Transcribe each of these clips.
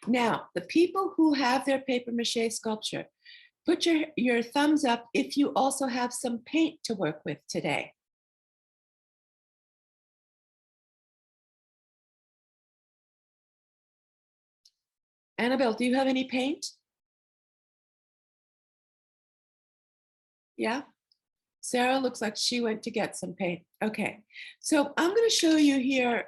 Now, the people who have their paper mache sculpture, put your thumbs up if you also have some paint to work with today. Annabelle, do you have any paint? Yeah? Sarah looks like she went to get some paint. Okay, so I'm going to show you here.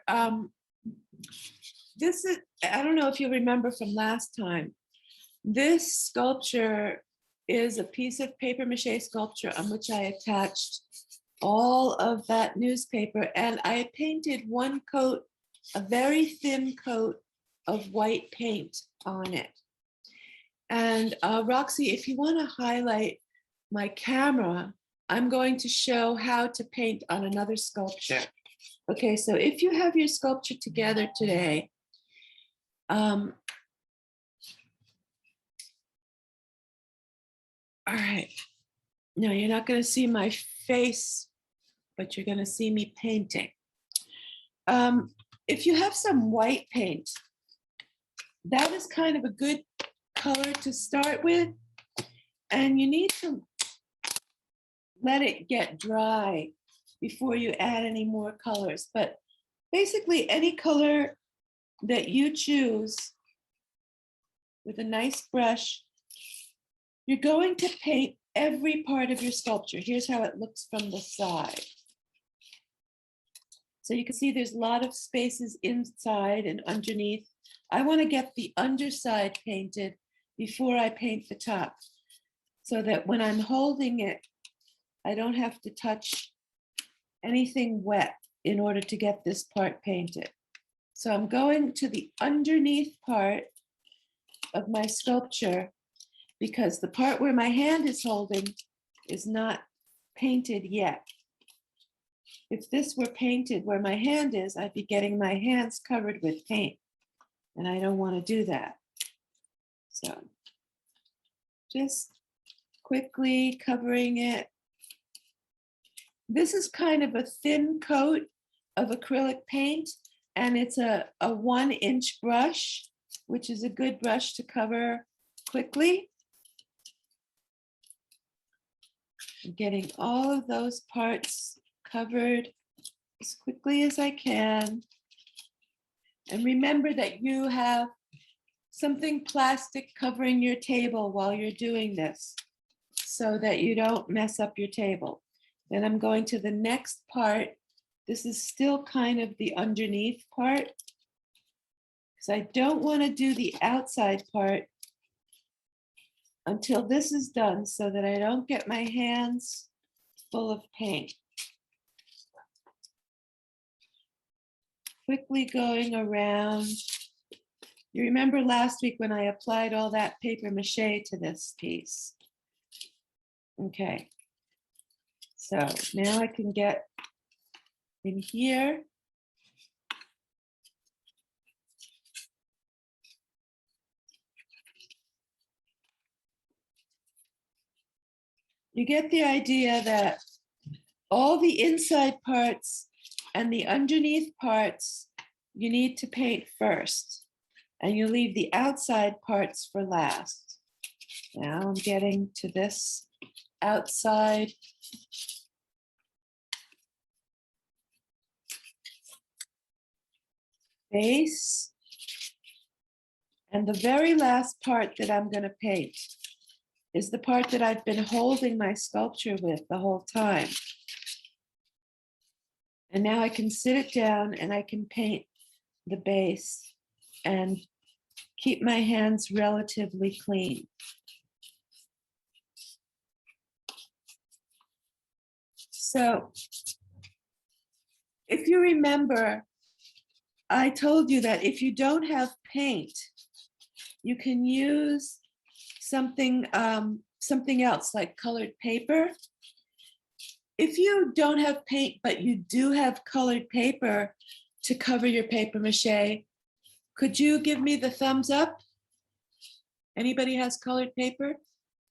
This is, I don't know if you remember from last time. This sculpture is a piece of paper mache sculpture on which I attached all of that newspaper, and I painted one coat, a very thin coat of white paint on it. And Roxy, if you want to highlight my camera, I'm going to show how to paint on another sculpture. Okay, so if you have your sculpture together today, all right. No, you're not going to see my face, but you're going to see me painting. If you have some white paint, that is kind of a good color to start with, and you need to let it get dry before you add any more colors. But basically, any color that you choose with a nice brush, you're going to paint every part of your sculpture. Here's how it looks from the side. So you can see there's a lot of spaces inside and underneath. I want to get the underside painted before I paint the top, so that when I'm holding it, I don't have to touch anything wet in order to get this part painted. So I'm going to the underneath part of my sculpture, because the part where my hand is holding is not painted yet. If this were painted where my hand is, I'd be getting my hands covered with paint, and I don't want to do that. So just quickly covering it. This is kind of a thin coat of acrylic paint, and it's a 1-inch brush, which is a good brush to cover quickly. I'm getting all of those parts covered as quickly as I can. And remember that you have something plastic covering your table while you're doing this, so that you don't mess up your table. Then I'm going to the next part. This is still kind of the underneath part, because I don't want to do the outside part until this is done, so that I don't get my hands full of paint. Quickly going around. You remember last week when I applied all that paper mache to this piece? Okay. So now I can get in here. You get the idea that all the inside parts and the underneath parts you need to paint first, and you leave the outside parts for last. Now I'm getting to this outside. Base. And the very last part that I'm going to paint is the part that I've been holding my sculpture with the whole time. And now I can sit it down and I can paint the base and keep my hands relatively clean. So if you remember, I told you that if you don't have paint, you can use something else like colored paper. If you don't have paint, but you do have colored paper to cover your paper mache, could you give me the thumbs up? Anybody has colored paper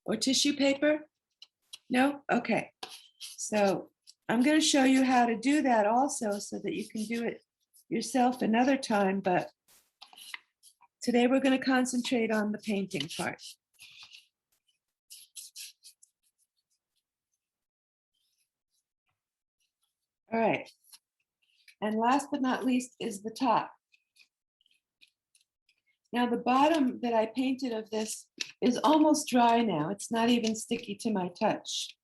or tissue paper? No? Okay. So I'm going to show you how to do that also, so that you can do it yourself another time. But Today we're going to concentrate on the painting part. All right. And last but not least is the top. Now the bottom that I painted of this is almost dry now. It's not even sticky to my touch.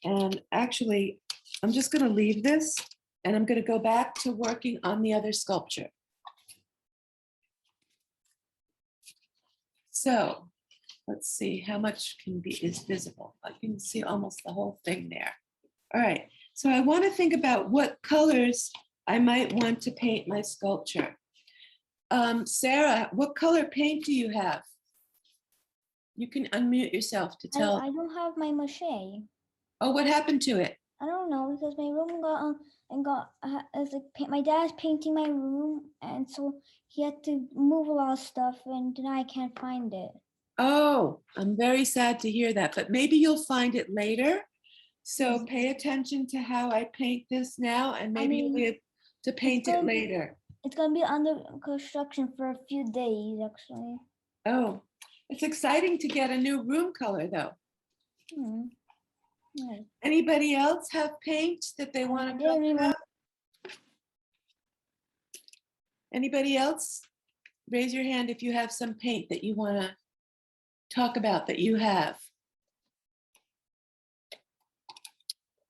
And actually, I'm just going to leave this and I'm going to go back to working on the other sculpture. So let's see how much is visible. I can see almost the whole thing there. All right, so I want to think about what colors I might want to paint my sculpture. Sarah, what color paint do you have? You can unmute yourself to tell. I don't have my Maché. Oh, what happened to it? I don't know, because my room my dad's painting my room, and so he had to move a lot of stuff, and now I can't find it. Oh, I'm very sad to hear that, but maybe you'll find it later. So pay attention to how I paint this now, and maybe you'll be able to paint it later. It's going to be under construction for a few days, actually. Oh, it's exciting to get a new room color, though. Nice. Anybody else have paint that they want to talk about? Anybody else? Raise your hand if you have some paint that you want to talk about that you have.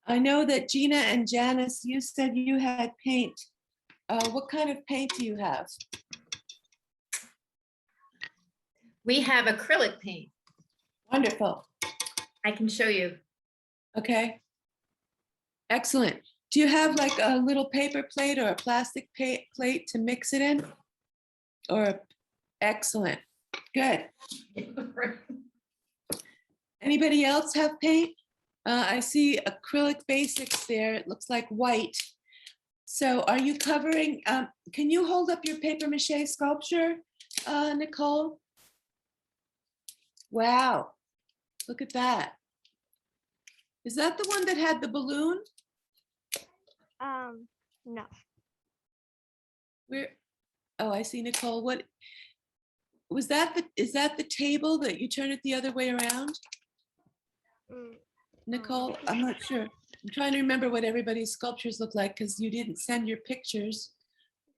I know that Gina and Janice, you said you had paint. What kind of paint do you have? We have acrylic paint. Wonderful. I can show you. Okay. Excellent. Do you have like a little paper plate or a plastic plate to mix it in? Or excellent. Good. Anybody else have paint? I see acrylic basics there. It looks like white. So are you covering, can you hold up your paper mache sculpture, Nicole? Wow, look at that. Is that the one that had the balloon? No. Where? Oh, I see, Nicole. What was that? Is that the table that you turn it the other way around? Nicole, I'm not sure. I'm trying to remember what everybody's sculptures look like because you didn't send your pictures.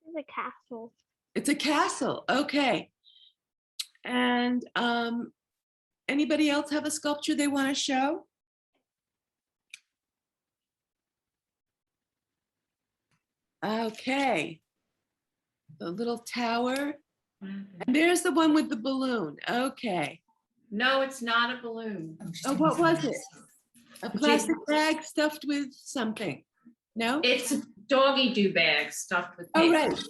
This is a castle. It's a castle. Okay. And anybody else have a sculpture they want to show? Okay. The little tower. And there's the one with the balloon. Okay. No, it's not a balloon. Oh, what was it? A plastic bag stuffed with something? No? It's a doggy do bag stuffed with Oh, paper. right.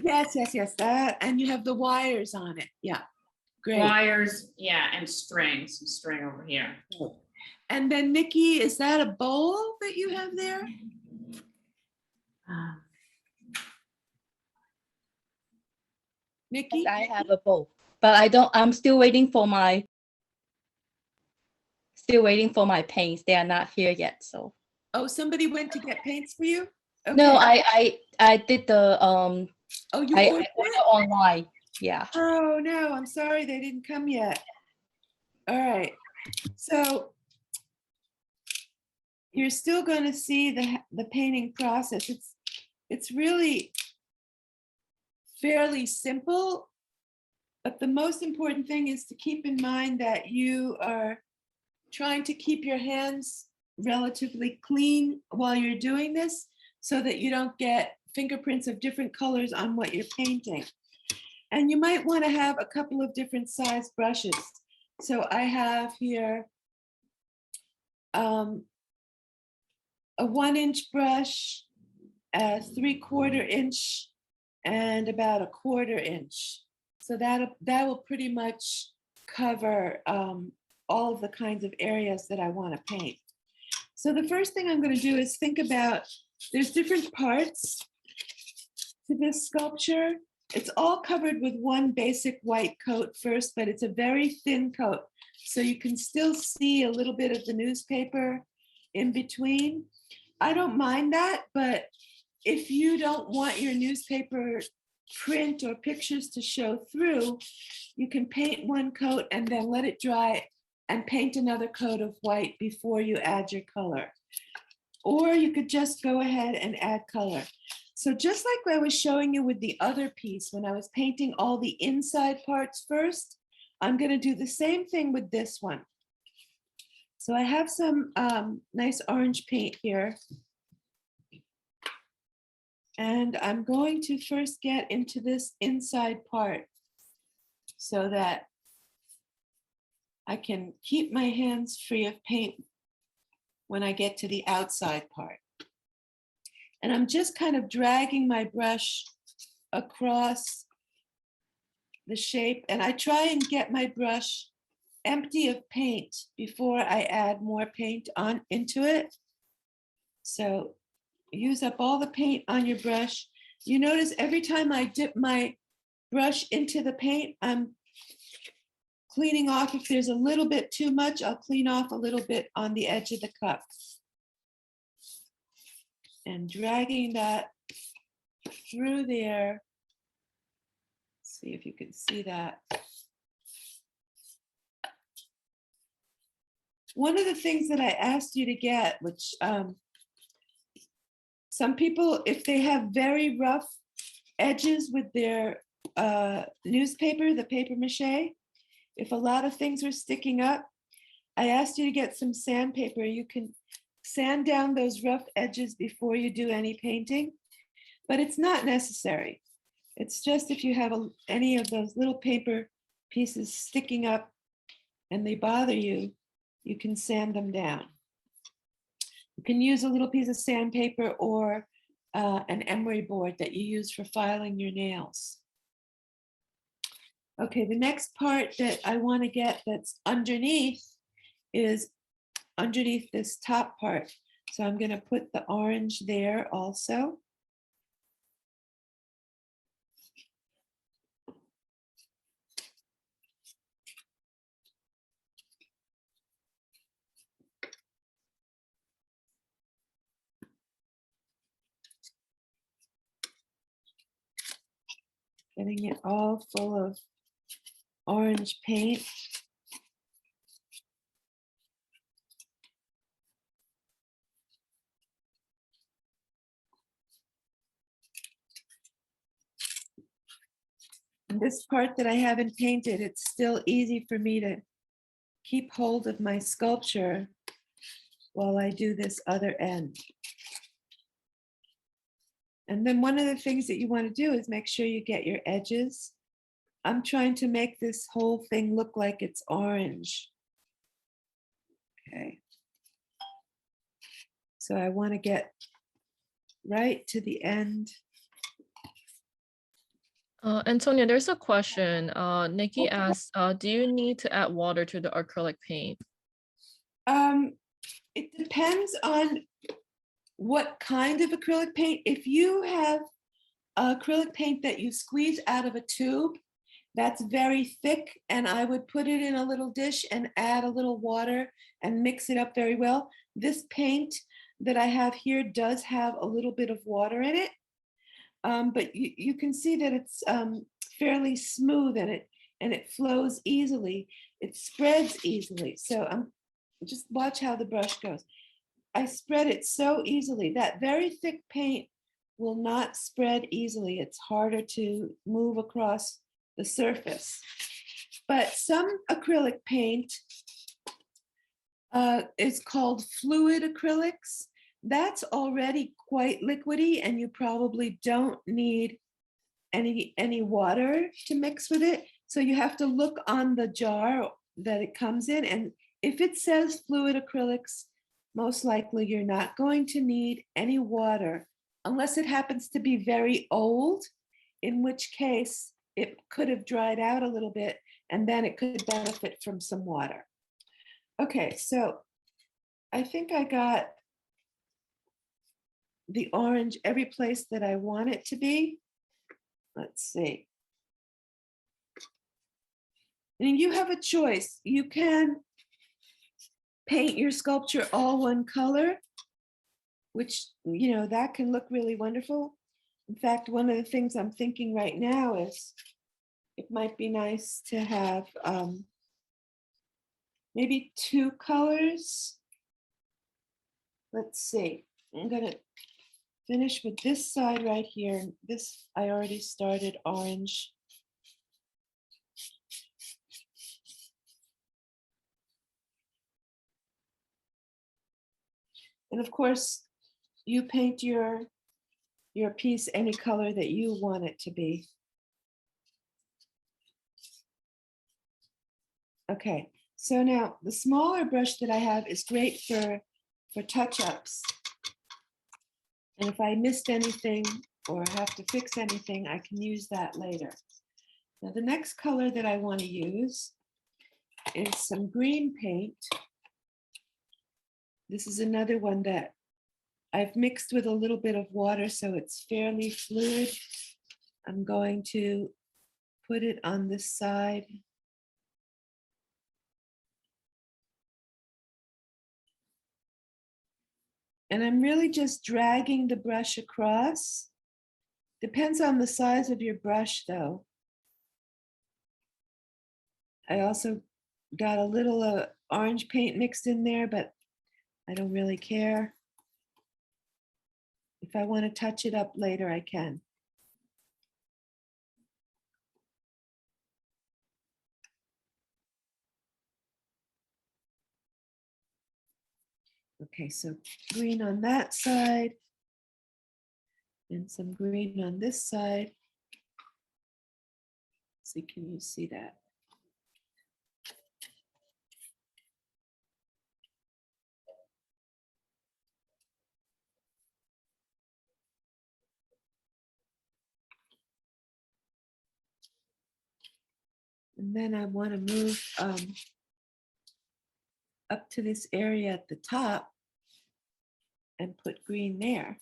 Yes. That, and you have the wires on it. Yeah. Great. Wires, yeah, and string, some string over here. And then Nikki, is that a bowl that you have there? Nikki? Yes, I have a bowl, but I'm still waiting for my paints. They are not here yet, so. Oh, somebody went to get paints for you? Okay. No, I did the Oh, you I ordered ordered it? online. Yeah. Oh, no, I'm sorry, they didn't come yet. All right, so you're still going to see the painting process. It's really fairly simple, but the most important thing is to keep in mind that you are trying to keep your hands relatively clean while you're doing this so that you don't get fingerprints of different colors on what you're painting. And you might want to have a couple of different size brushes. So I have here a 1-inch brush, a 3/4 inch, and about a 1/4 inch. So that will pretty much cover all of the kinds of areas that I want to paint. So the first thing I'm going to do is think about, there's different parts to this sculpture. It's all covered with one basic white coat first, but it's a very thin coat. So you can still see a little bit of the newspaper in between. I don't mind that, but if you don't want your newspaper print or pictures to show through, you can paint one coat and then let it dry and paint another coat of white before you add your color. Or you could just go ahead and add color. So just like I was showing you with the other piece, when I was painting all the inside parts first, I'm going to do the same thing with this one. So I have some nice orange paint here. And I'm going to first get into this inside part so that I can keep my hands free of paint when I get to the outside part. And I'm just kind of dragging my brush across the shape, and I try and get my brush empty of paint before I add more paint on into it. So use up all the paint on your brush. You notice every time I dip my brush into the paint, I'm cleaning off. If there's a little bit too much, I'll clean off a little bit on the edge of the cup. And dragging that through there. See if you can see that. One of the things that I asked you to get, which some people, if they have very rough edges with their newspaper, the paper mache, if a lot of things are sticking up, I asked you to get some sandpaper. You can sand down those rough edges before you do any painting, but it's not necessary. It's just if you have any of those little paper pieces sticking up and they bother you, you can sand them down. You can use a little piece of sandpaper or an emery board that you use for filing your nails. Okay, the next part that I want to get that's underneath is underneath this top part. So I'm going to put the orange there also. Getting it all full of orange paint. And this part that I haven't painted, it's still easy for me to keep hold of my sculpture while I do this other end. And then one of the things that you want to do is make sure you get your edges. I'm trying to make this whole thing look like it's orange. Okay. So I want to get right to the end. Antonia, there's a question. Nikki asked, do you need to add water to the acrylic paint? It depends on what kind of acrylic paint. If you have acrylic paint that you squeeze out of a tube, that's very thick, and I would put it in a little dish and add a little water and mix it up very well. This paint that I have here does have a little bit of water in it, but you can see that it's fairly smooth and it flows easily. It spreads easily. So just watch how the brush goes. I spread it so easily. That very thick paint will not spread easily. It's harder to move across the surface. But some acrylic paint is called fluid acrylics. That's already quite liquidy, and you probably don't need any water to mix with it. So you have to look on the jar that it comes in, and if it says fluid acrylics, most likely you're not going to need any water unless it happens to be very old, in which case it could have dried out a little bit and then it could benefit from some water. Okay, so I think I got the orange every place that I want it to be. Let's see. And you have a choice. You can paint your sculpture all one color, which, that can look really wonderful. In fact, one of the things I'm thinking right now is it might be nice to have maybe two colors. Let's see, I'm gonna finish with this side right here. This, I already started orange. And of course, you paint your piece any color that you want it to be. Okay, so now the smaller brush that I have is great for touch-ups. And if I missed anything or have to fix anything, I can use that later. Now the next color that I want to use is some green paint. This is another one that I've mixed with a little bit of water, so it's fairly fluid. I'm going to put it on this side. And I'm really just dragging the brush across. Depends on the size of your brush though. I also got a little orange paint mixed in there, but I don't really care. If I want to touch it up later, I can. Okay, so green on that side and some green on this side. Let's see, can you see that? And then I want to move up to this area at the top and put green there.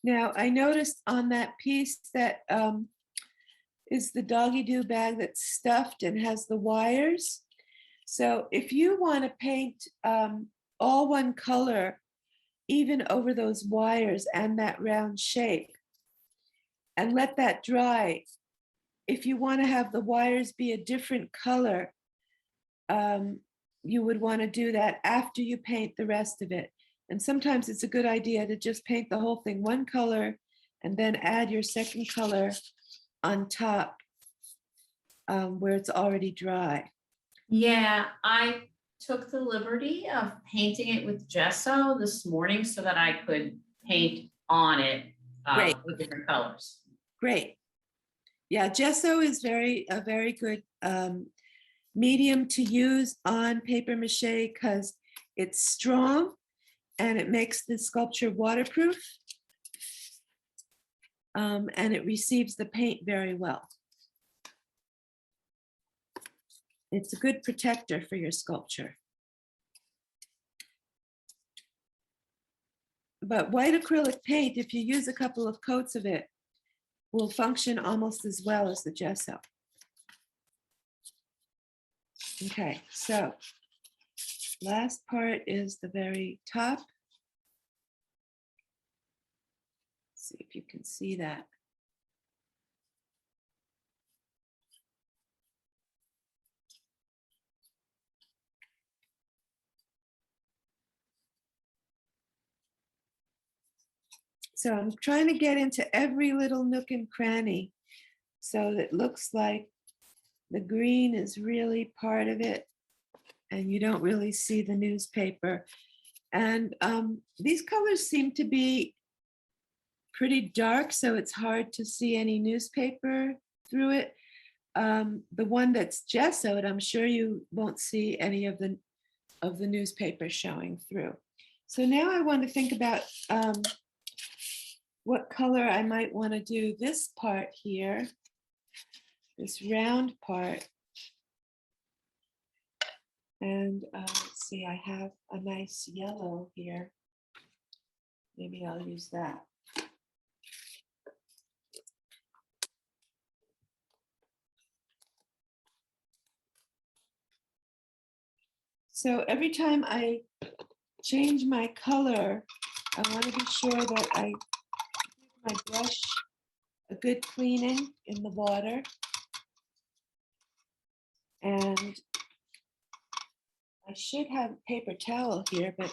Now, I noticed on that piece that is the doggy doo bag that's stuffed and has the wires. So if you want to paint all one color, even over those wires and that round shape, and let that dry, if you want to have the wires be a different color, you would want to do that after you paint the rest of it. And sometimes it's a good idea to just paint the whole thing one color and then add your second color on top where it's already dry. Yeah, I took the liberty of painting it with gesso this morning so that I could paint on it Great. with different colors. Great. Yeah, gesso is a very good medium to use on paper mache because it's strong and it makes the sculpture waterproof. And it receives the paint very well. It's a good protector for your sculpture. But white acrylic paint, if you use a couple of coats of it, will function almost as well as the gesso. Okay, so last part is the very top. See if you can see that. So I'm trying to get into every little nook and cranny so that it looks like the green is really part of it and you don't really see the newspaper. And these colors seem to be pretty dark, so it's hard to see any newspaper through it. The one that's gessoed, I'm sure you won't see any of the newspaper showing through. So now I want to think about what color I might want to do this part here, this round part. And let's see, I have a nice yellow here. Maybe I'll use that. So every time I change my color, I want to be sure that I give my brush a good cleaning in the water. And I should have a paper towel here, but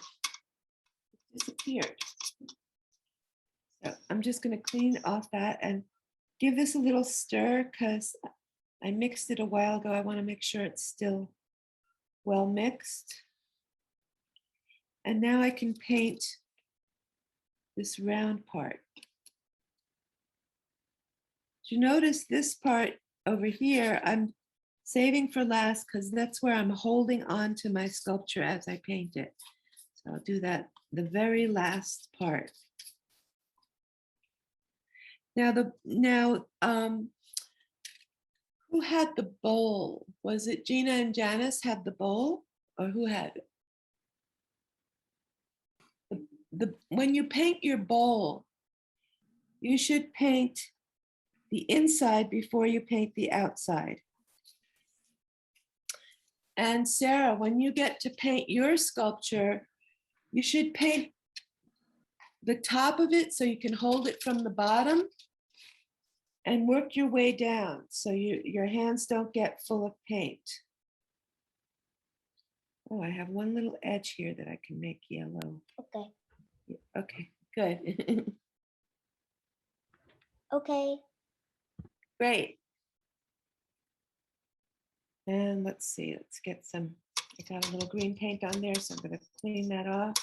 it disappeared. So I'm just going to clean off that and give this a little stir because I mixed it a while ago. I want to make sure it's still well mixed. And now I can paint this round part. You notice this part over here, I'm saving for last because that's where I'm holding on to my sculpture as I paint it. So I'll do that, the very last part. Now, who had the bowl? Was it Gina and Janice had the bowl, or who had it? When you paint your bowl, you should paint the inside before you paint the outside. And Sarah, when you get to paint your sculpture, you should paint the top of it so you can hold it from the bottom and work your way down so your hands don't get full of paint. Oh, I have one little edge here that I can make yellow. Okay. Okay, good. Okay. Great. And let's see, let's get some, I got a little green paint on there, so I'm going to clean that off.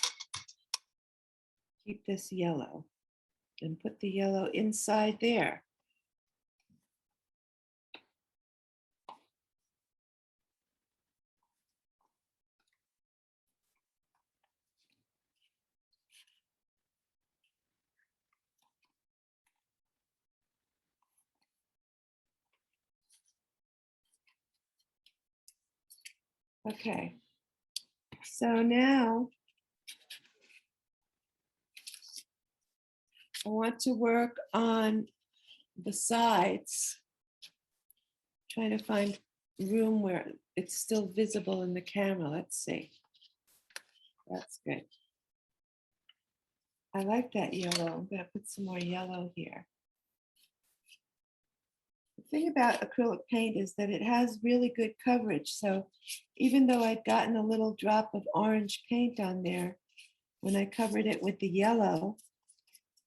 Keep this yellow and put the yellow inside there. Okay, so now I want to work on the sides, trying to find room where it's still visible in the camera. Let's see. That's good. I like that yellow. I'm going to put some more yellow here. The thing about acrylic paint is that it has really good coverage. So even though I'd gotten a little drop of orange paint on there, when I covered it with the yellow,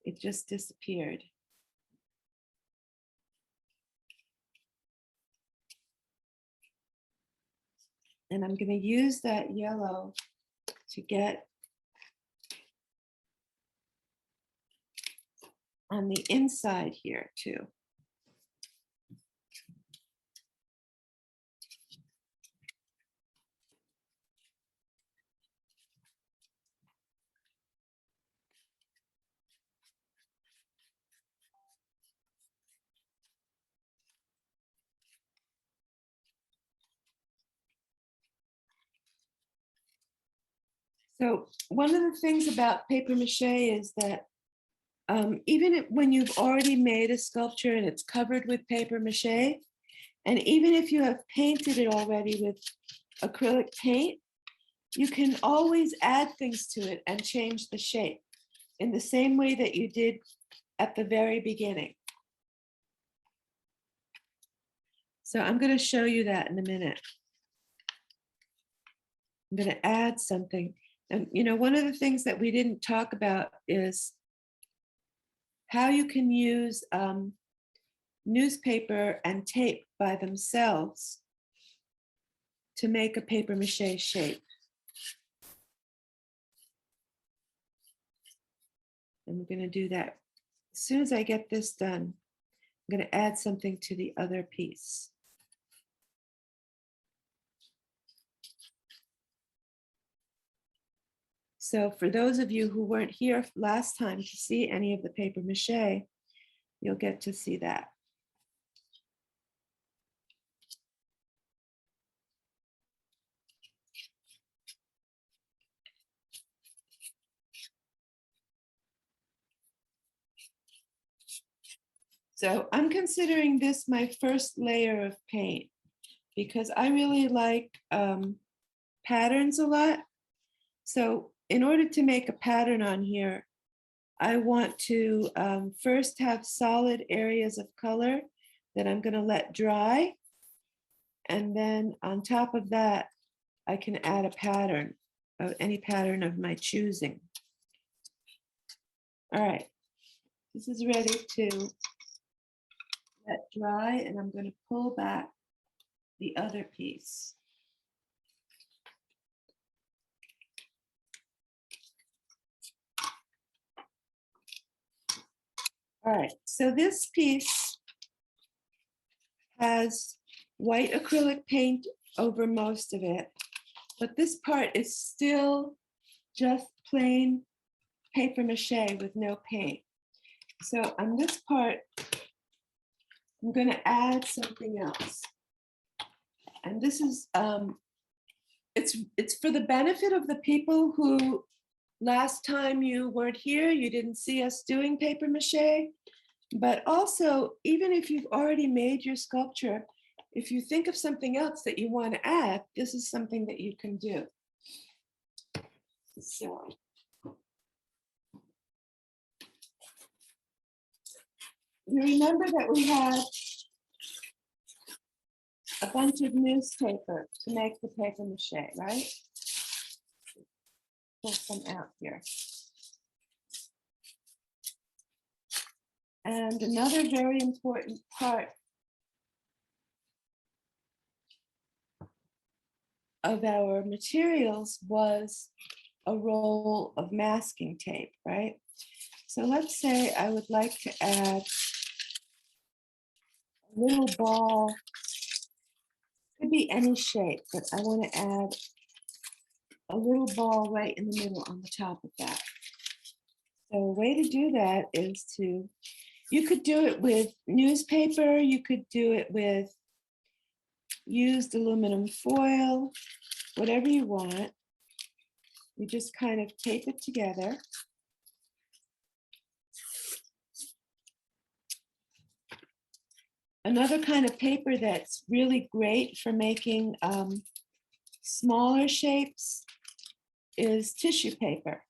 it just disappeared. And I'm going to use that yellow to get on the inside here too. So one of the things about paper mache is that even when you've already made a sculpture and it's covered with paper mache, and even if you have painted it already with acrylic paint, you can always add things to it and change the shape in the same way that you did at the very beginning. So I'm going to show you that in a minute. I'm going to add something. And you know, one of the things that we didn't talk about is how you can use newspaper and tape by themselves to make a paper mache shape. And we're going to do that. As soon as I get this done, I'm going to add something to the other piece. So for those of you who weren't here last time to see any of the paper mache, you'll get to see that. So I'm considering this my first layer of paint because I really like patterns a lot. So in order to make a pattern on here, I want to first have solid areas of color that I'm going to let dry. And then on top of that, I can add a pattern of any pattern of my choosing. All right, this is ready to let dry, and I'm going to pull back the other piece. All right, so this piece has white acrylic paint over most of it, but this part is still just plain paper mache with no paint. So on this part, I'm going to add something else. And this is, it's for the benefit of the people who last time you weren't here, you didn't see us doing paper mache. But also, even if you've already made your sculpture, if you think of something else that you want to add, this is something that you can do. So. You remember that we had a bunch of newspaper to make the paper mache, right? Pull some out here. And another very important part of our materials was a roll of masking tape, right? So let's say I would like to add a little ball, could be any shape, but I want to add a little ball right in the middle on the top of that. So a way to do that is to, you could do it with newspaper, you could do it with used aluminum foil, whatever you want. You just kind of tape it together. Another kind of paper that's really great for making smaller shapes is tissue paper.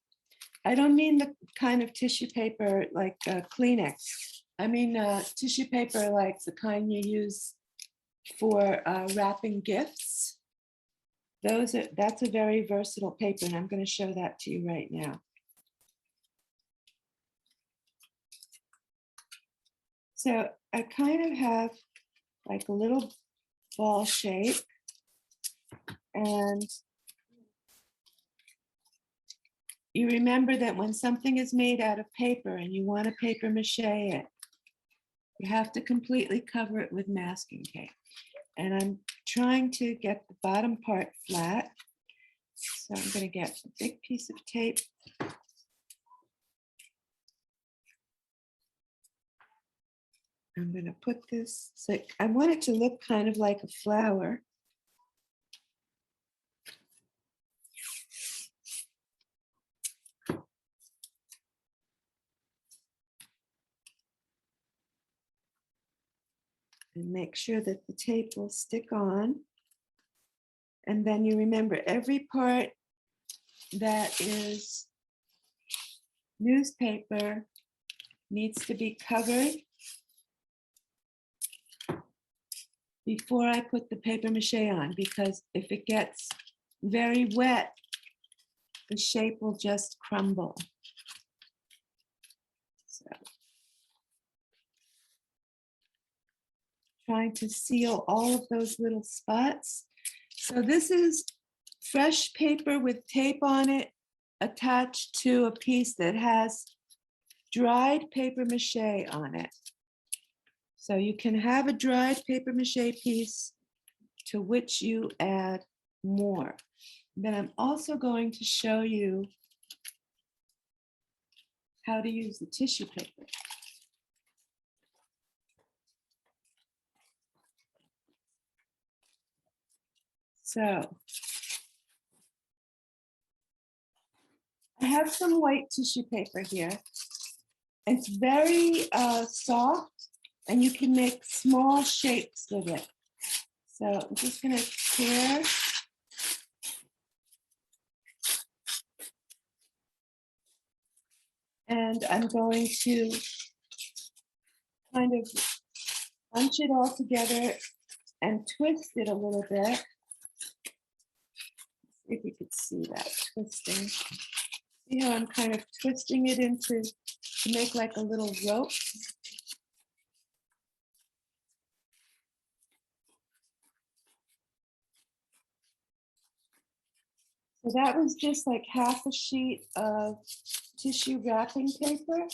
I don't mean the kind of tissue paper like Kleenex. I mean tissue paper like the kind you use for wrapping gifts. That's a very versatile paper, and I'm going to show that to you right now. So I kind of have like a little ball shape, and you remember that when something is made out of paper and you want to paper mache it, you have to completely cover it with masking tape. And I'm trying to get the bottom part flat. So I'm going to get a big piece of tape. I'm going to put this, so I want it to look kind of like a flower. And make sure that the tape will stick on. And then you remember every part that is newspaper needs to be covered before I put the paper mache on, because if it gets very wet, the shape will just crumble. So, trying to seal all of those little spots. So this is fresh paper with tape on it attached to a piece that has dried paper mache on it. So you can have a dried paper mache piece to which you add more. Then I'm also going to show you how to use the tissue paper. So I have some white tissue paper here. It's very soft, and you can make small shapes with it. So I'm just going to tear And I'm going to kind of bunch it all together and twist it a little bit. If you could see that twisting. See how I'm kind of twisting it into to make like a little rope. So that was just like half a sheet of tissue wrapping paper.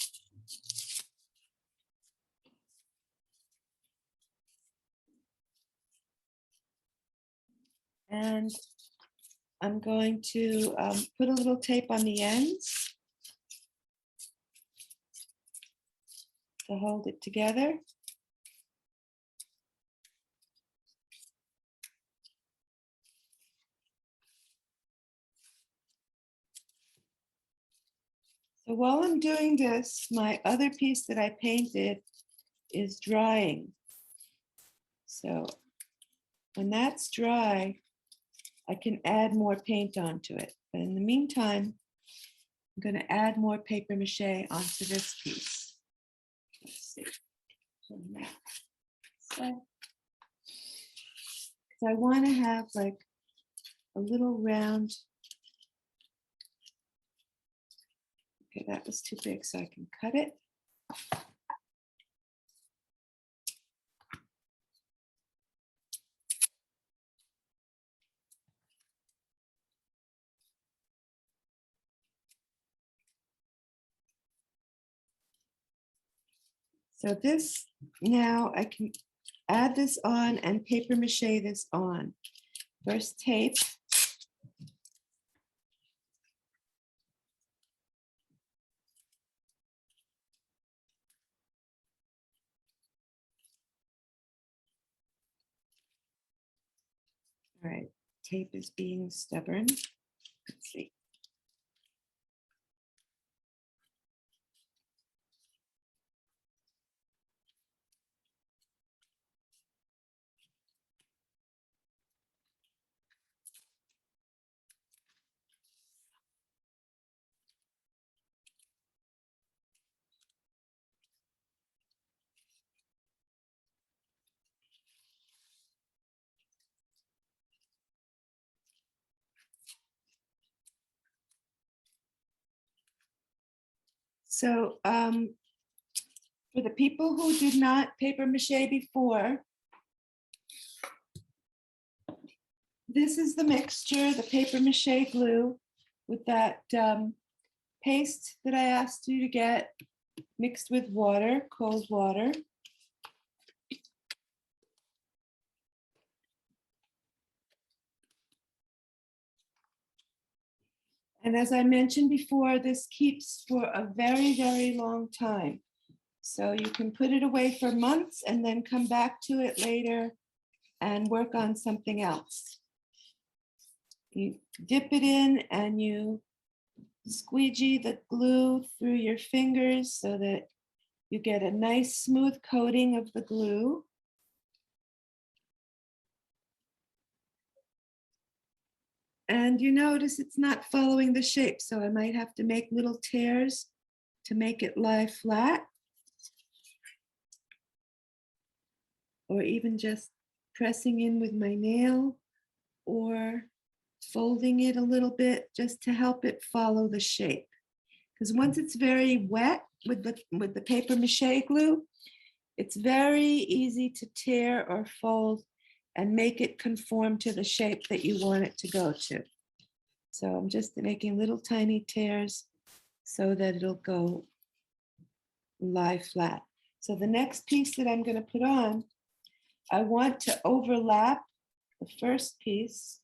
And I'm going to put a little tape on the ends to hold it together. So while I'm doing this, my other piece that I painted is drying. So when that's dry, I can add more paint onto it. But in the meantime, I'm going to add more paper mache onto this piece. Let's see. Turn that side. 'Cause I want to have like a little round. Okay, that was too big, so I can cut it. So this, now I can add this on and paper mache this on. First tape. All right, tape is being stubborn. Let's see. So for the people who did not paper mache before, this is the mixture, the paper mache glue with that paste that I asked you to get mixed with water, cold water. And as I mentioned before, this keeps for a very, very long time. So you can put it away for months and then come back to it later and work on something else. You dip it in and you squeegee the glue through your fingers so that you get a nice smooth coating of the glue. And you notice it's not following the shape, so I might have to make little tears to make it lie flat. Or even just pressing in with my nail or folding it a little bit just to help it follow the shape. Because once it's very wet with the paper mache glue, it's very easy to tear or fold and make it conform to the shape that you want it to go to. So I'm just making little tiny tears so that it'll go lie flat. So the next piece that I'm going to put on, I want to overlap the first piece.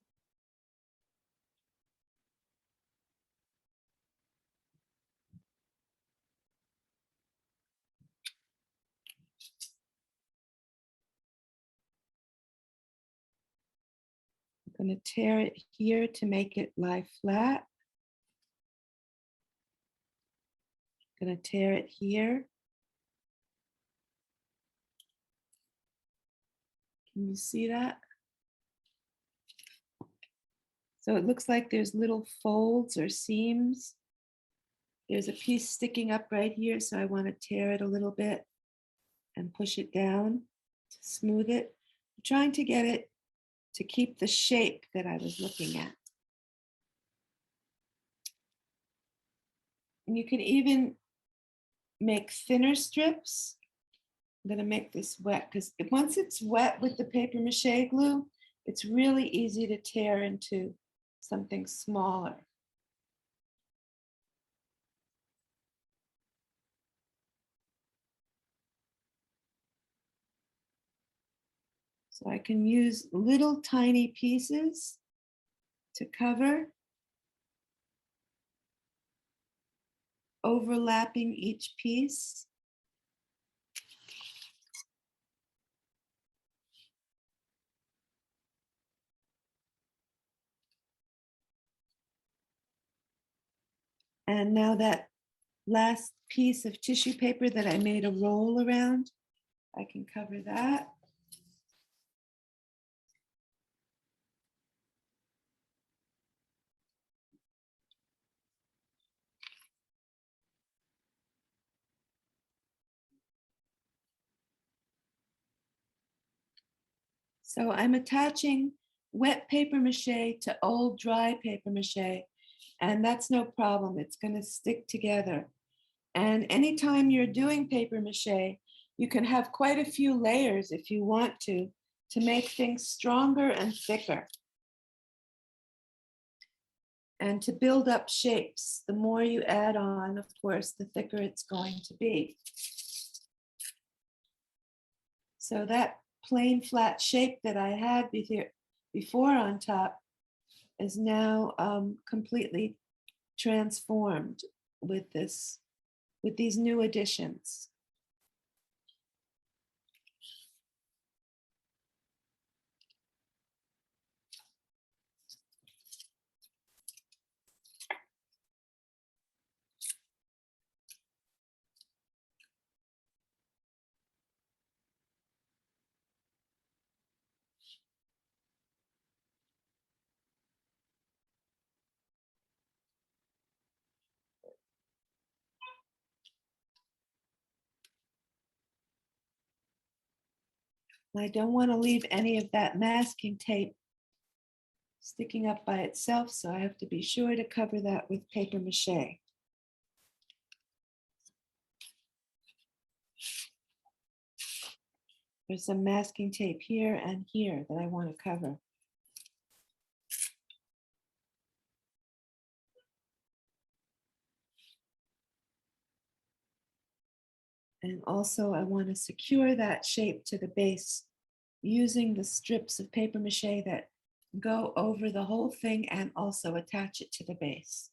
I'm going to tear it here to make it lie flat. I'm going to tear it here. Can you see that? So it looks like there's little folds or seams. There's a piece sticking up right here, so I want to tear it a little bit and push it down to smooth it. I'm trying to get it to keep the shape that I was looking at. And you can even make thinner strips. I'm going to make this wet because once it's wet with the paper mache glue, it's really easy to tear into something smaller. So I can use little tiny pieces to cover, overlapping each piece. And now that last piece of tissue paper that I made a roll around, I can cover that. So I'm attaching wet paper mache to old dry paper mache, and that's no problem. It's going to stick together. And anytime you're doing paper mache, you can have quite a few layers if you want to make things stronger and thicker. And to build up shapes, the more you add on, of course, the thicker it's going to be. So that plain flat shape that I had before on top is now completely transformed with these new additions. I don't want to leave any of that masking tape sticking up by itself, so I have to be sure to cover that with paper mache. There's some masking tape here and here that I want to cover. And also I want to secure that shape to the base using the strips of paper mache that go over the whole thing and also attach it to the base.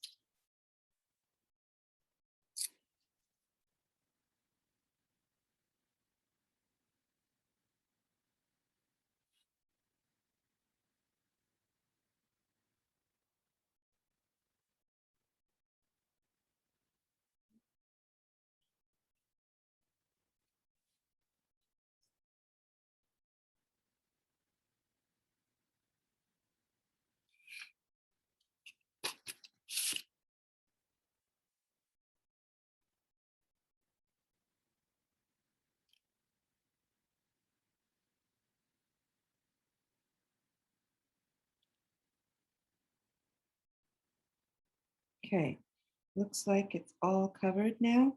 Okay, looks like it's all covered now.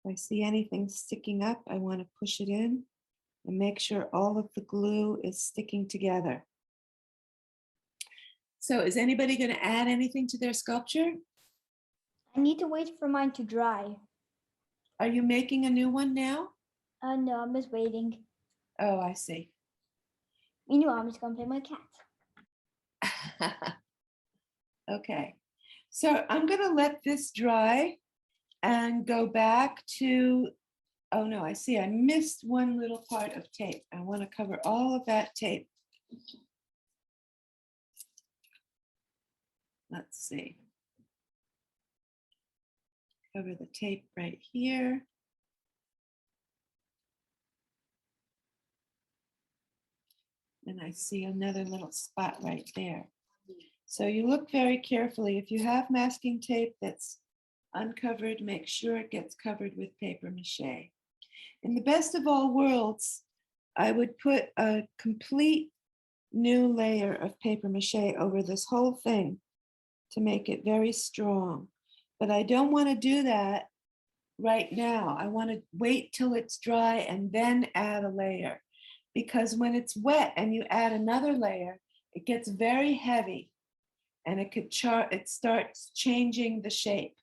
If I see anything sticking up, I want to push it in and make sure all of the glue is sticking together. So is anybody going to add anything to their sculpture? I need to wait for mine to dry. Are you making a new one now? No, I'm just waiting. Oh, I see. Meanwhile, I'm just gonna play my cat. Okay, so I'm going to let this dry and go back to, oh no, I see I missed one little part of tape. I want to cover all of that tape. Let's see. Cover the tape right here. And I see another little spot right there. So you look very carefully. If you have masking tape that's uncovered, make sure it gets covered with paper mache. In the best of all worlds, I would put a complete new layer of paper mache over this whole thing to make it very strong. But I don't want to do that right now. I want to wait till it's dry and then add a layer. Because when it's wet and you add another layer, it gets very heavy and it starts changing the shape.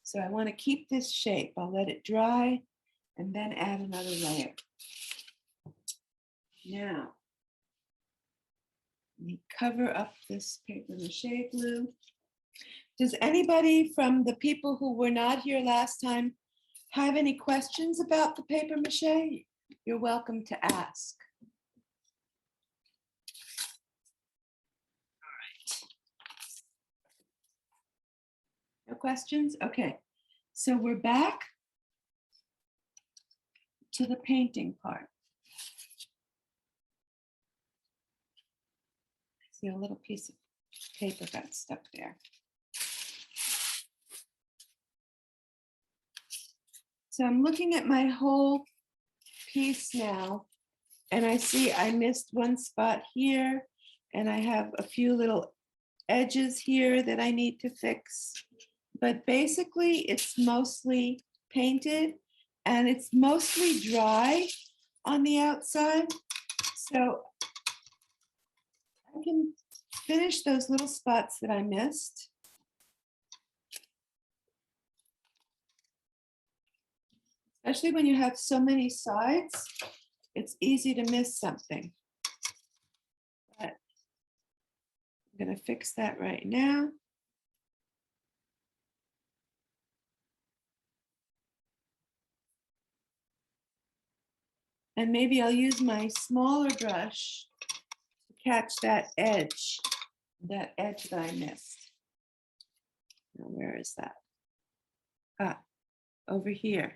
So I want to keep this shape. I'll let it dry and then add another layer. Now, let me cover up this paper mache glue. Does anybody from the people who were not here last time have any questions about the paper mache? You're welcome to ask. All right. No questions? Okay. So we're back to the painting part. I see a little piece of paper got stuck there. So I'm looking at my whole piece now, and I see I missed one spot here, and I have a few little edges here that I need to fix. But basically, it's mostly painted, and it's mostly dry on the outside. So I can finish those little spots that I missed. Especially when you have so many sides, it's easy to miss something. But I'm going to fix that right now. And maybe I'll use my smaller brush to catch that edge that I missed. Now, where is that? Ah, over here.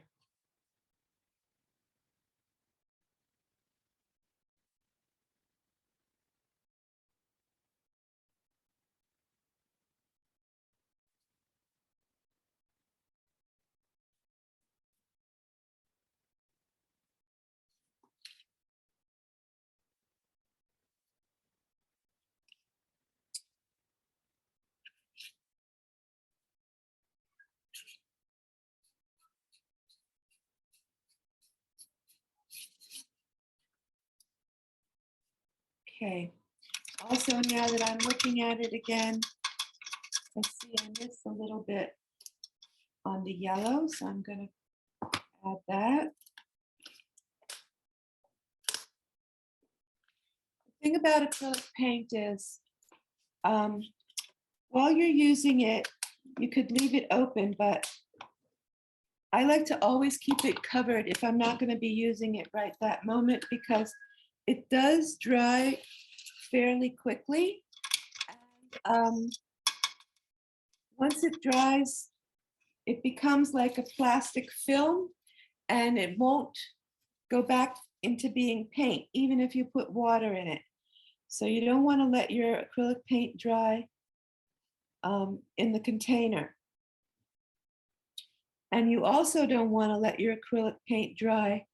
Okay. Also, now that I'm looking at it again, I see I missed a little bit on the yellow, so I'm going to add that. The thing about acrylic paint is, while you're using it, you could leave it open, but I like to always keep it covered if I'm not going to be using it right that moment, because it does dry fairly quickly. And, once it dries, it becomes like a plastic film, and it won't go back into being paint, even if you put water in it. So you don't want to let your acrylic paint dry in the container. And you also don't want to let your acrylic paint dry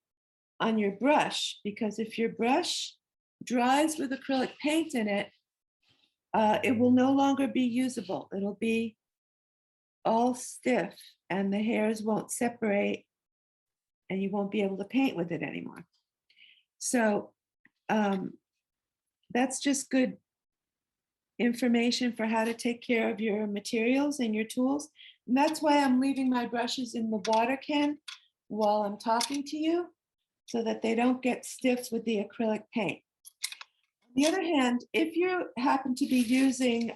on your brush, because if your brush dries with acrylic paint in it, it will no longer be usable. It'll be all stiff and the hairs won't separate and you won't be able to paint with it anymore. So that's just good information for how to take care of your materials and your tools. And that's why I'm leaving my brushes in the water can while I'm talking to you, so that they don't get stiff with the acrylic paint. On the other hand, if you happen to be using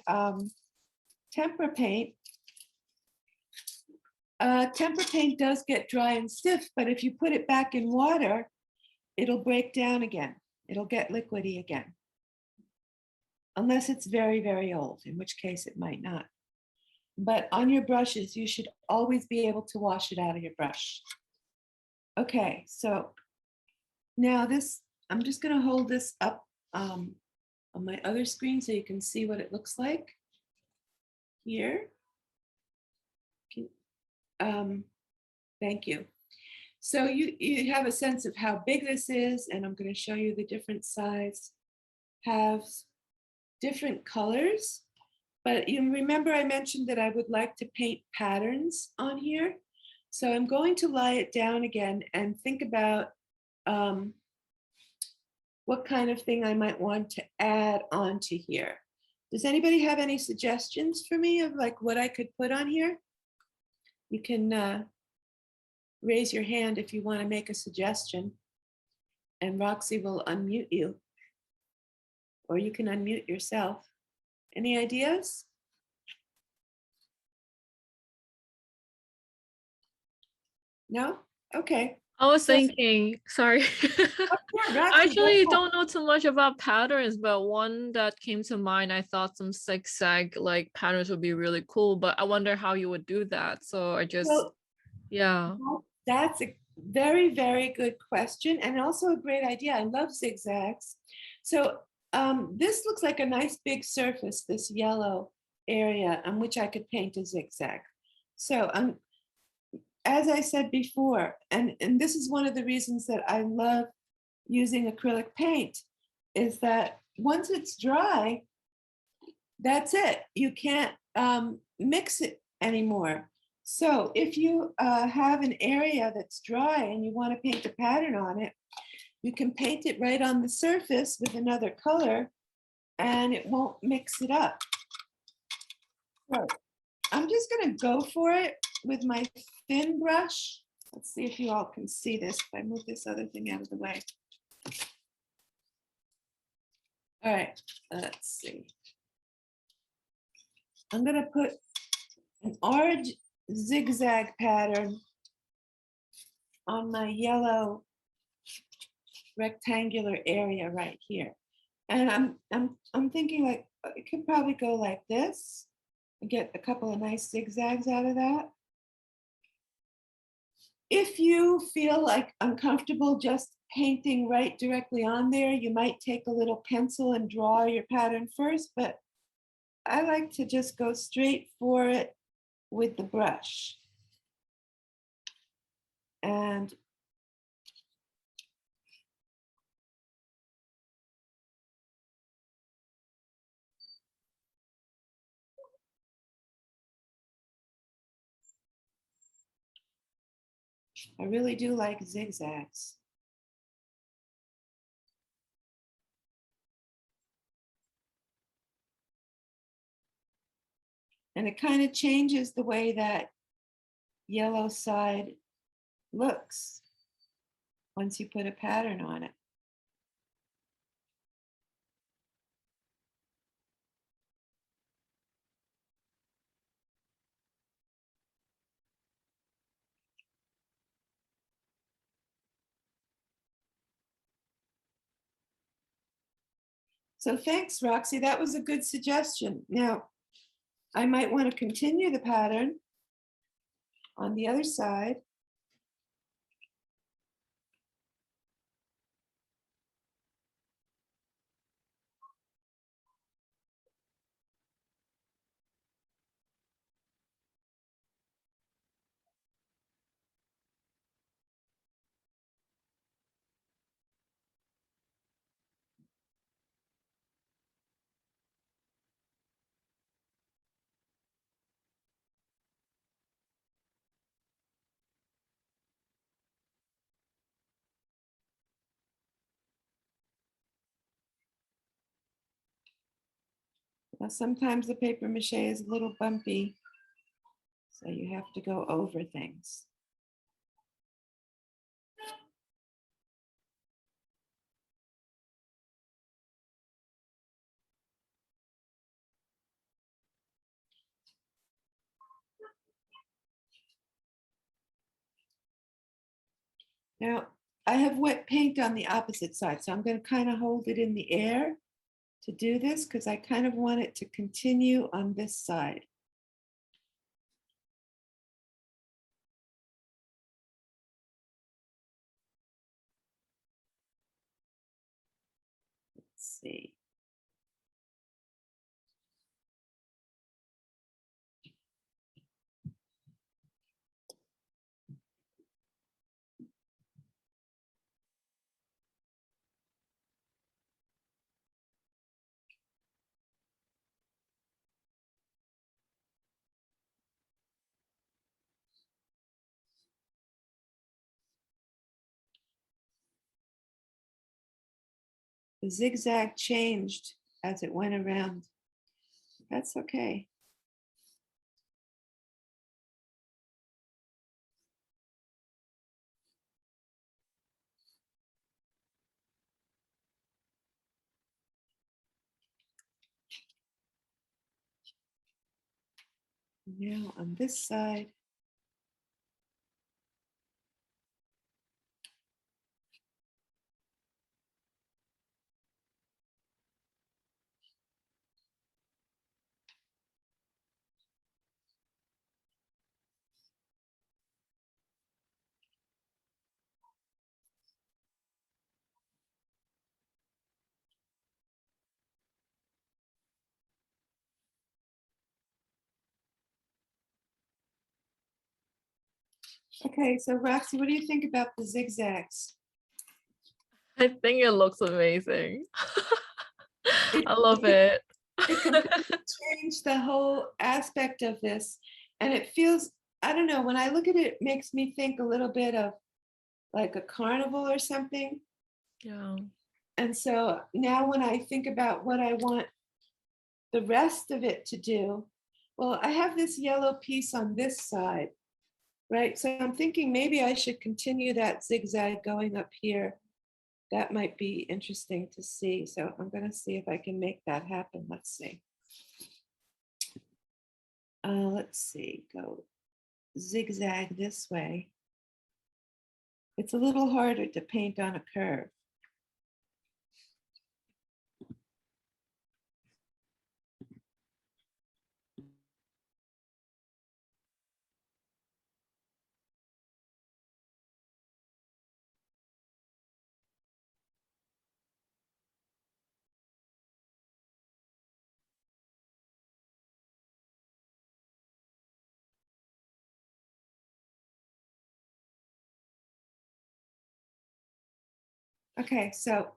tempera paint does get dry and stiff, but if you put it back in water, it'll break down again. It'll get liquidy again. Unless it's very, very old, in which case it might not. But on your brushes, you should always be able to wash it out of your brush. Okay, so now this, I'm just going to hold this up on my other screen so you can see what it looks like here. Thank you. So you have a sense of how big this is, and I'm going to show you the different sides have different colors. But you remember I mentioned that I would like to paint patterns on here. So I'm going to lie it down again and think about what kind of thing I might want to add onto here. Does anybody have any suggestions for me of like what I could put on here? You can raise your hand if you want to make a suggestion, and Roxy will unmute you, or you can unmute yourself. Any ideas? No? Okay. I was So- thinking, sorry. Yeah, Roxy, I go actually ahead. don't know too much about patterns, but one that came to mind, I thought some zigzag like patterns would be really cool, but I wonder how you would do that. So I just, So yeah. that's a very, very good question, and also a great idea. I love zigzags. So this looks like a nice big surface, this yellow area on which I could paint a zigzag. So as I said before, and this is one of the reasons that I love using acrylic paint, is that once it's dry, that's it. You can't mix it anymore. So if you have an area that's dry and you want to paint a pattern on it, you can paint it right on the surface with another color and it won't mix it up. So I'm just going to go for it with my thin brush. Let's see if you all can see this if I move this other thing out of the way. All right, let's see. I'm going to put an orange zigzag pattern on my yellow rectangular area right here. And I'm thinking like it could probably go like this and get a couple of nice zigzags out of that. If you feel like uncomfortable just painting right directly on there, you might take a little pencil and draw your pattern first, but I like to just go straight for it with the brush. And I really do like zigzags. And it kind of changes the way that yellow side looks once you put a pattern on it. So thanks, Roxy. That was a good suggestion. Now, I might want to continue the pattern on the other side. Now, sometimes the paper mache is a little bumpy, so you have to go over things. Now, I have wet paint on the opposite side, so I'm going to kind of hold it in the air to do this because I kind of want it to continue on this side. Let's see. the zigzag changed as it went around. That's okay. Now on this side. Okay, so Roxy, what do you think about the zigzags? I think it looks amazing. It- I love it. It completely changed the whole aspect of this. And it feels, I don't know, when I look at it, it makes me think a little bit of like a carnival or something. Yeah. And so now when I think about what I want the rest of it to do, well, I have this yellow piece on this side, right? So I'm thinking maybe I should continue that zigzag going up here. That might be interesting to see. So I'm going to see if I can make that happen. Let's see. Let's see, go zigzag this way. It's a little harder to paint on a curve. Okay, so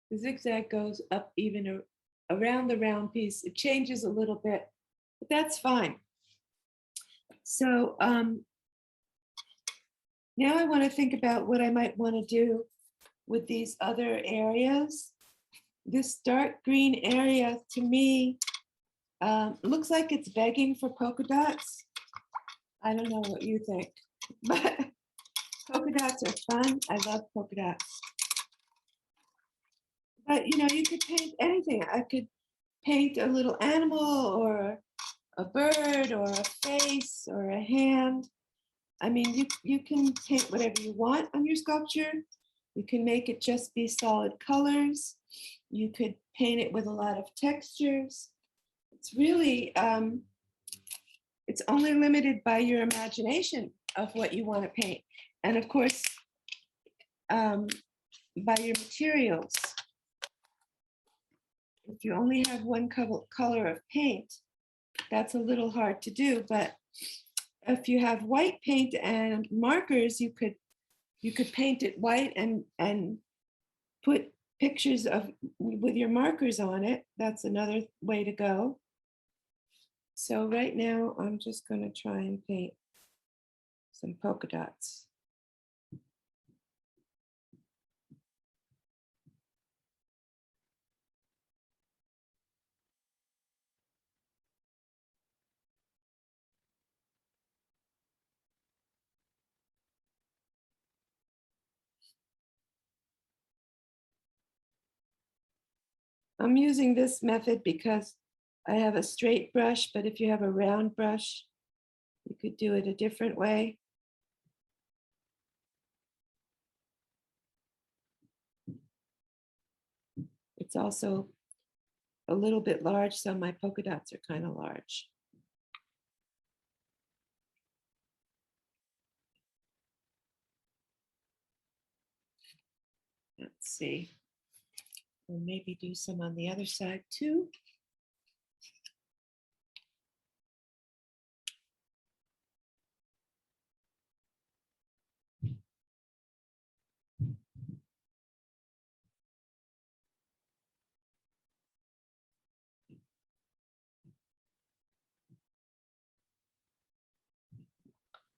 the zigzag goes up even around the round piece. It changes a little bit, but that's fine. So now I want to think about what I might want to do with these other areas. This dark green area to me looks like it's begging for polka dots. I don't know what you think, but polka dots are fun. I love polka dots. But you know, you could paint anything. I could paint a little animal or a bird or a face or a hand. I mean, you can paint whatever you want on your sculpture. You can make it just be solid colors. You could paint it with a lot of textures. It's really, it's only limited by your imagination of what you want to paint. And of course, by your materials. If you only have one color of paint, that's a little hard to do. But if you have white paint and markers, you could paint it white and put pictures of with your markers on it. That's another way to go. So right now, I'm just going to try and paint some polka dots. I'm using this method because I have a straight brush, but if you have a round brush, you could do it a different way. It's also a little bit large, so my polka dots are kind of large. Let's see. We'll maybe do some on the other side too.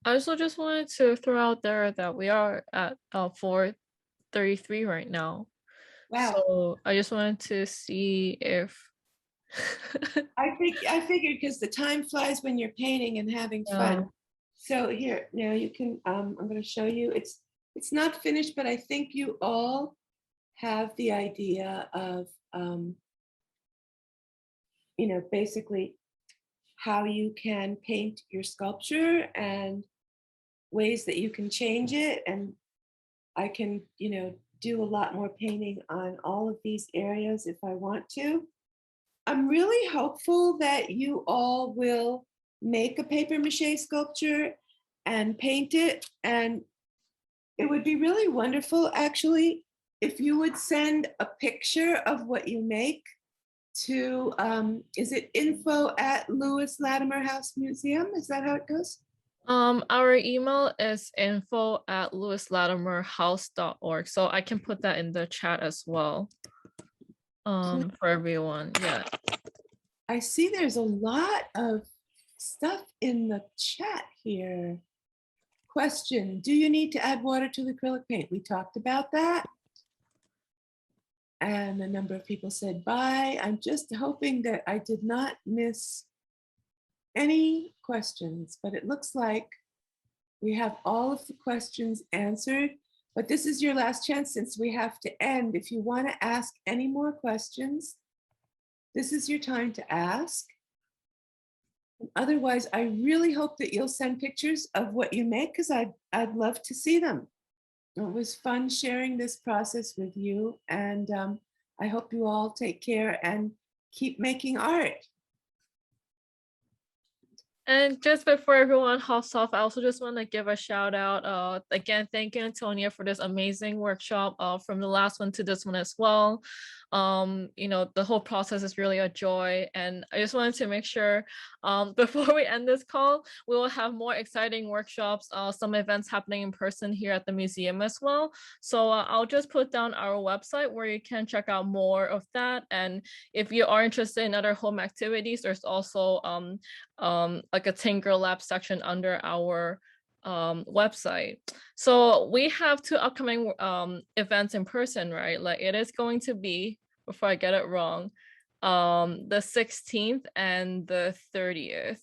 I also just wanted to throw out there that we are at 4:33 right now. Wow. So I just wanted to see if I figured because the time flies when you're painting and having fun. Yeah. So here, now you can, I'm going to show you, it's not finished, but I think you all have the idea of, basically how you can paint your sculpture and ways that you can change it. And I can, do a lot more painting on all of these areas if I want to. I'm really hopeful that you all will make a paper mache sculpture and paint it. And it would be really wonderful, actually, if you would send a picture of what you make to, is it info@Lewis Latimer House Museum? Is that how it goes? Our email is info@lewislatimerhouse.org. So I can put that in the chat as well. For everyone. Yeah. I see there's a lot of stuff in the chat here. Question, do you need to add water to the acrylic paint? We talked about that. And a number of people said bye. I'm just hoping that I did not miss any questions, but it looks like we have all of the questions answered. But this is your last chance since we have to end. If you want to ask any more questions, this is your time to ask. And otherwise, I really hope that you'll send pictures of what you make because I'd love to see them. It was fun sharing this process with you, and I hope you all take care and keep making art. And just before everyone hops off, I also just want to give a shout out. Again, thank you, Antonia, for this amazing workshop from the last one to this one as well. The whole process is really a joy. And I just wanted to make sure before we end this call, we will have more exciting workshops, some events happening in person here at the museum as well. So I'll just put down our website where you can check out more of that. And if you are interested in other home activities, there's also like a Tinker Lab section under our website. So we have 2 upcoming events in person, right? Like it is going to be, before I get it wrong, the 16th and the 30th.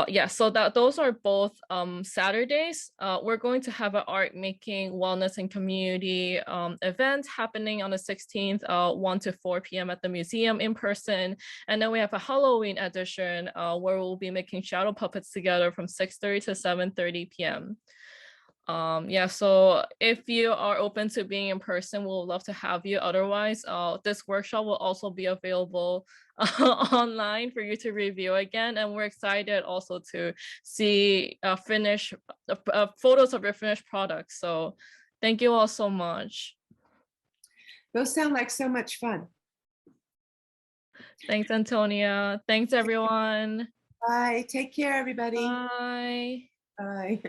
Yeah, so those are both Saturdays. We're going to have an art making, wellness, and community event happening on the 16th, 1 to 4 p.m. at the museum in person. And then we have a Halloween edition where we'll be making shadow puppets together from 6:30 to 7:30 p.m. Yeah, so if you are open to being in person, we'll love to have you. Otherwise, this workshop will also be available online for you to review again. And we're excited also to see photos of your finished products. So thank you all so much. Those sound like so much fun. Thanks, Antonia. Thanks, everyone. Bye. Take care, everybody. Bye. Bye.